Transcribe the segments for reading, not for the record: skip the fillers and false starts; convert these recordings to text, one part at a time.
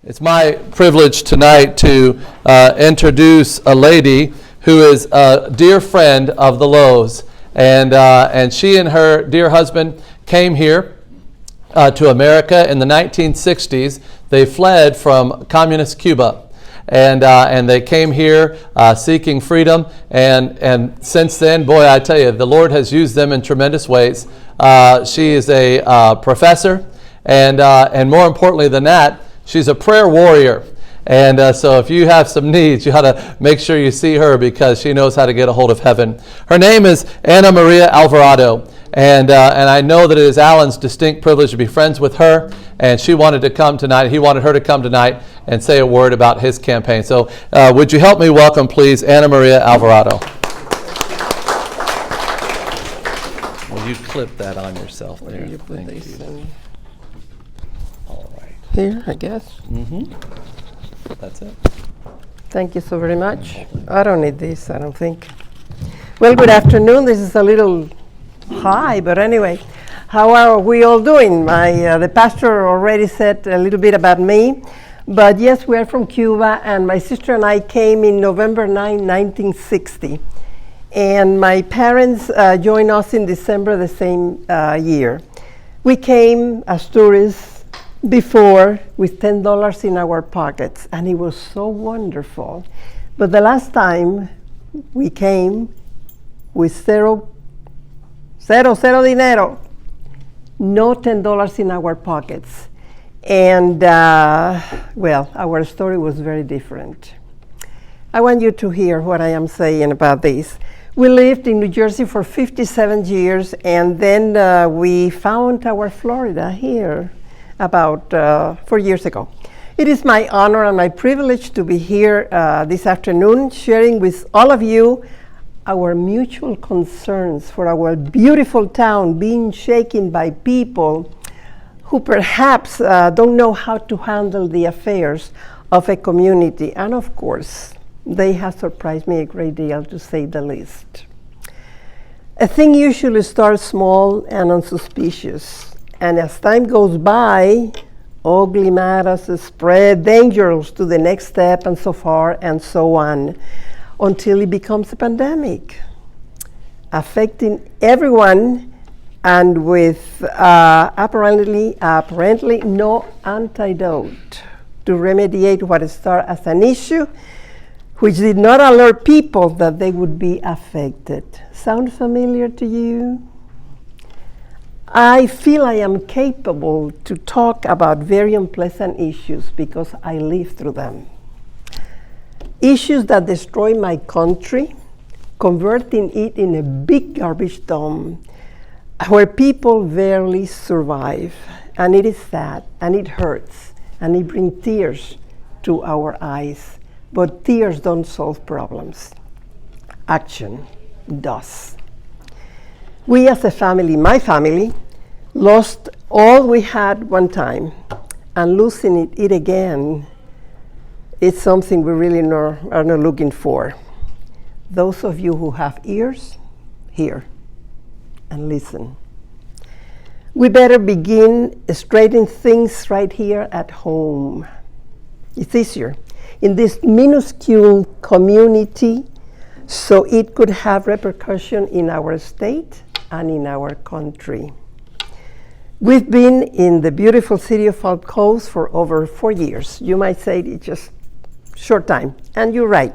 It's my privilege tonight to introduce a lady who is a dear friend of the Lowes. And she and her dear husband came here to America in the 1960s. They fled from communist Cuba. And they came here seeking freedom. And since then, boy, I tell you, the Lord has used them in tremendous ways. She is a professor. And more importantly than that, she's a prayer warrior. And so if you have some needs, you ought to make sure you see her because she knows how to get a hold of heaven. Her name is Ana Maria Alvarado. And I know that it is Alan's distinct privilege to be friends with her. And she wanted to come tonight. He wanted her to come tonight and say a word about his campaign. So would you help me welcome, please, Ana Maria Alvarado. Will you clip that on yourself there? You put these in All right. here, I guess. Mm-hmm. That's it. Thank you so very much. I don't need this, I don't think. Well, good afternoon. This is a little high, but anyway, how are we all doing? The pastor already said a little bit about me, but yes, we are from Cuba, and my sister and I came in November 9, 1960. And my parents joined us in December the same year. We came as tourists before with $10 in our pockets, and it was so wonderful. But the last time we came with cero dinero, no $10 in our pockets. And well, our story was very different. I want you to hear what I am saying about this. We lived in New Jersey for 57 years, and then we found our Florida here about 4 years ago. It is my honor and my privilege to be here this afternoon sharing with all of you our mutual concerns for our beautiful town being shaken by people who perhaps don't know how to handle the affairs of a community. And of course, they have surprised me a great deal, to say the least. A thing usually starts small and unsuspicious. And as time goes by, ugly matters spread, dangerous to the next step, and so far and so on, until it becomes a pandemic, affecting everyone, and with apparently no antidote to remediate what started as an issue, which did not alert people that they would be affected. Sound familiar to you? I feel I am capable to talk about very unpleasant issues because I lived through them. Issues that destroy my country, converting it in a big garbage dump where people barely survive. And it is sad, and it hurts, and it brings tears to our eyes. But tears don't solve problems. Action does. We as a family, my family, lost all we had one time, and losing it again is something we really are not looking for. Those of you who have ears, hear and listen. We better begin straightening things right here at home. It's easier in this minuscule community, so it could have repercussion in our state and in our country. We've been in the beautiful city of Falls Coast for over 4 years. You might say it's just short time, and you're right.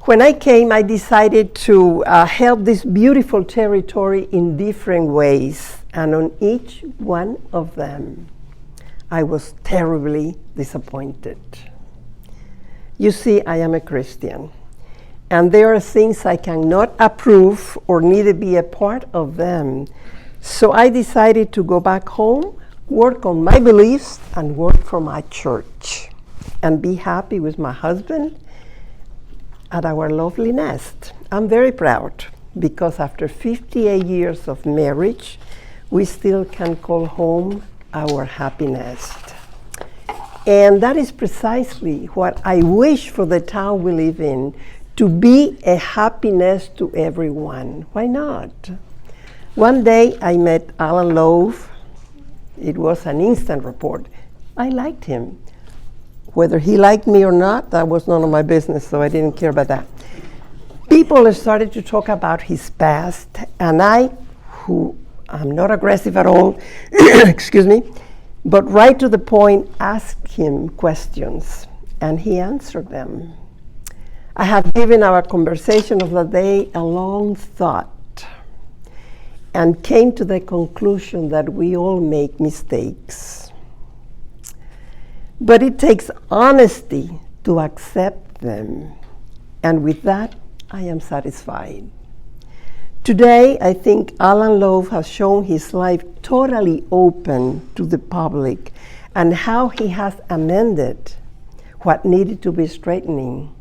When I came, I decided to help this beautiful territory in different ways, and on each one of them, I was terribly disappointed. You see, I am a Christian, and there are things I cannot approve or need to be a part of them. So I decided to go back home, work on my beliefs, and work for my church, and be happy with my husband at our lovely nest. I'm very proud because after 58 years of marriage, we still can call home our happy nest. And that is precisely what I wish for the town we live in, to be a happiness to everyone. Why not? One day I met Lowe. It was an instant report. I liked him. Whether he liked me or not, that was none of my business, so I didn't care about that. People started to talk about his past, and I, who I'm not aggressive at all, excuse me, but right to the point, asked him questions, and he answered them. I have given our conversation of the day a long thought and came to the conclusion that we all make mistakes. But it takes honesty to accept them, and with that, I am satisfied. Today, I think Alan Lowe has shown his life totally open to the public and how he has amended what needed to be straightening.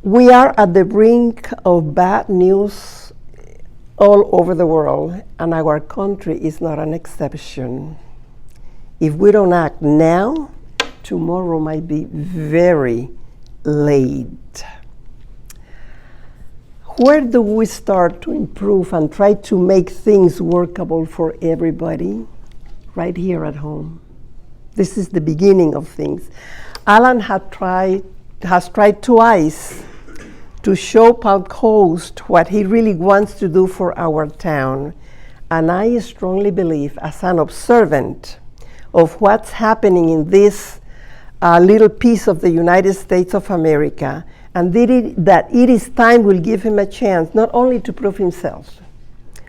We are at the brink of bad news all over the world, and our country is not an exception. If we don't act now, tomorrow might be very late. Where do we start to improve and try to make things workable for everybody? Right here at home. This is the beginning of things. Alan has tried twice to show Palm Coast what he really wants to do for our town. And I strongly believe, as an observant of what's happening in this little piece of the United States of America, and that it is time will give him a chance not only to prove himself,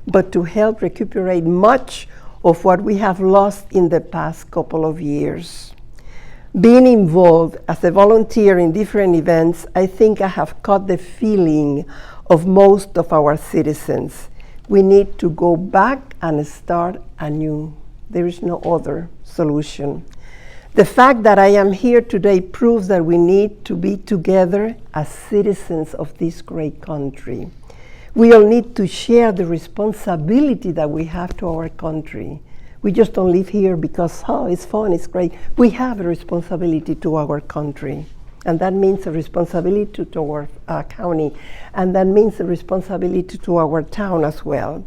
but to help recuperate much of what we have lost in the past couple of years. Being involved as a volunteer in different events, I think I have caught the feeling of most of our citizens. We need to go back and start anew. There is no other solution. The fact that I am here today proves that we need to be together as citizens of this great country. We all need to share the responsibility that we have to our country. We just don't live here because, oh, it's fun, it's great. We have a responsibility to our country, and that means a responsibility to our county, and that means a responsibility to our town as well.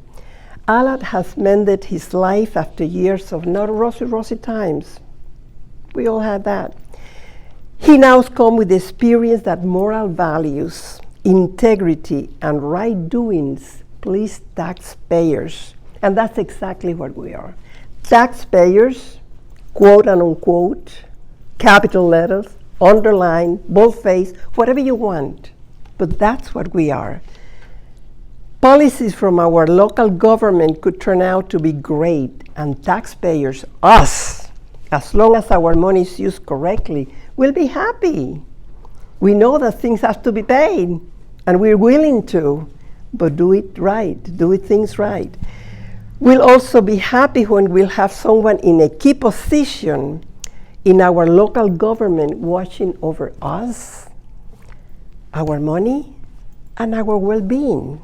Alan has mended his life after years of not rosy times. We all had that. He now has come with the experience that moral values, integrity, and right doings please taxpayers. And that's exactly what we are. Taxpayers, quote and unquote, capital letters, underline, boldface, whatever you want. But that's what we are. Policies from our local government could turn out to be great, and taxpayers, us, as long as our money is used correctly, we'll be happy. We know that things have to be paid, and we're willing to, but do it right, do things right. We'll also be happy when we'll have someone in a key position in our local government watching over us, our money, and our well-being.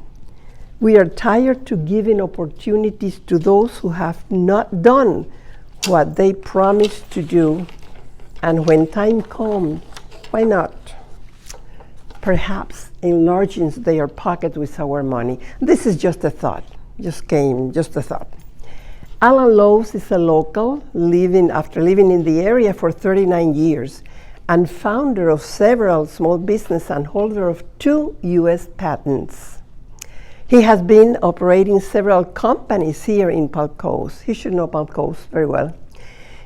We are tired to giving opportunities to those who have not done what they promised to do, and when time comes, why not? Perhaps enlarging their pocket with our money. This is just a thought, just a thought. Alan Lowe is a local, after living in the area for 39 years, and founder of several small businesses and holder of 2 U.S. patents. He has been operating several companies here in Palm Coast. He should know Palm Coast very well.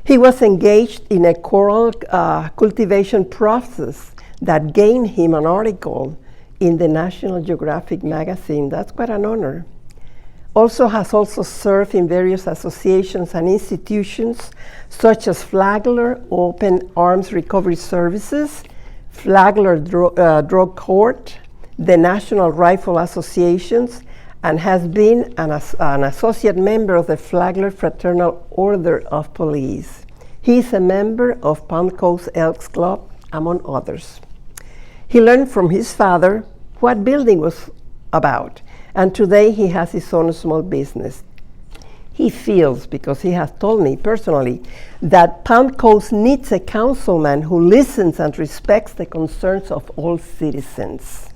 He was engaged in a coral cultivation process that gained him an article in the National Geographic magazine. That's quite an honor. Has also served in various associations and institutions such as Flagler Open Arms Recovery Services, Flagler Drug Court, the National Rifle Associations, and has been an associate member of the Flagler Fraternal Order of Police. He is a member of Palm Coast Elks Club, among others. He learned from his father what building was about, and today he has his own small business. He feels, because he has told me personally, that Palm Coast needs a councilman who listens and respects the concerns of all citizens.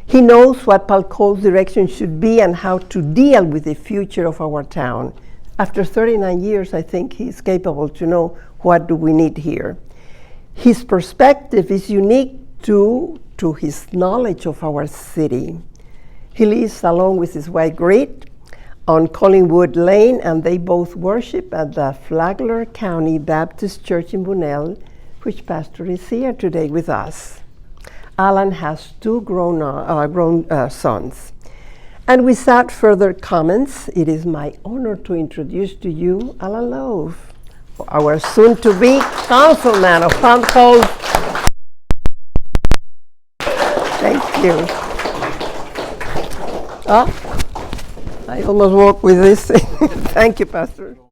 He knows what Palm Coast direction should be and how to deal with the future of our town. After 39 years, I think he's capable to know what do we need here. His perspective is unique to his knowledge of our city. He lives along with his wife, Grit, on Collingwood Lane, and they both worship at the Flagler County Baptist Church in Bunnell, which pastor is here today with us. Alan has two grown sons. And without further comments, it is my honor to introduce to you Alan Lowe, our soon-to-be councilman of Palm Coast. Thank you. Oh, I almost walked with this thing. Thank you, Pastor.